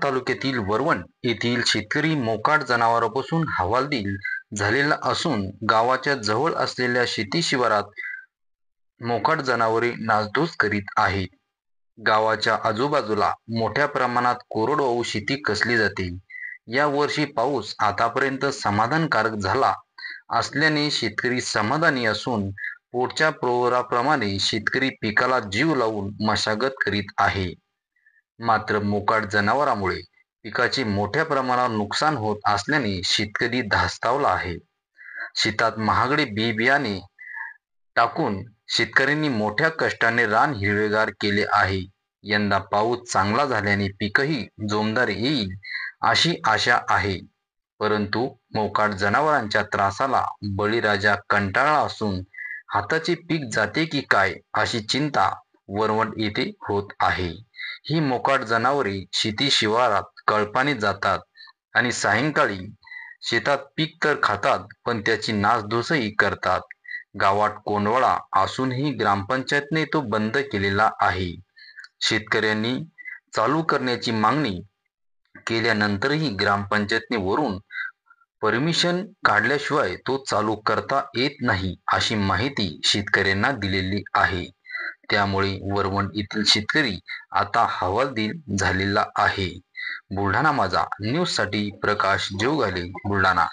तालुक्यातील वरवण येथील शेतकरी मोकाट जनावरांपासून हवालदिल झालेला असून गावाच्या जवळ असलेल्या शेती शिवारात मोकाट जनावरे नासधूस करीत आहेत. गावाच्या आजूबाजूला मोठ्या प्रमाणात कोरडवाहू शेती कसली जाते. या वर्षी पाऊस आतापर्यंत समाधानकारक झाला असल्याने शेतकरी समाधानी असून पोटच्या प्रवाहाप्रमाणे शेतकरी पिकाला जीव लावून मशागत करीत आहे. मात्र मोकाट जनावरांमुळे पिकाचे मोठ्या प्रमाणावर नुकसान होत असल्याने शेतकरी धास्तावला आहे. शेतात महागडे बी बियाणे टाकून शेतकऱ्यांनी मोठ्या कष्टाने रान हिरवेगार केले आहे. यंदा पाऊस चांगला झाल्याने पीकही जोमदार येईल अशी आशा आहे. परंतु मोकाट जनावरांच्या त्रासाला बळीराजा कंटाळला असून हाताचे पीक जाते की काय अशी चिंता वरवण येथे होत आहे. ही मोकाट जनावरे शेती शिवारात कळपाने जातात आणि सायंकाळी शेतात पीक तर खातात पण त्याची नासधूसही करतात. गावात कोंडवाडा असूनही ग्रामपंचायतने तो बंद केलेला आहे. शेतकऱ्यांनी चालू करण्याची मागणी केल्यानंतरही ग्रामपंचायतने वरून परमिशन काढल्याशिवाय तो चालू करता येत नाही अशी माहिती शेतकऱ्यांना दिलेली आहे. त्यामुळे वरवण येथील शेतकरी आता हवालदिल झालेला आहे. बुलढाणा माझा न्यूजसाठी प्रकाश जेवघाले, बुलढाणा.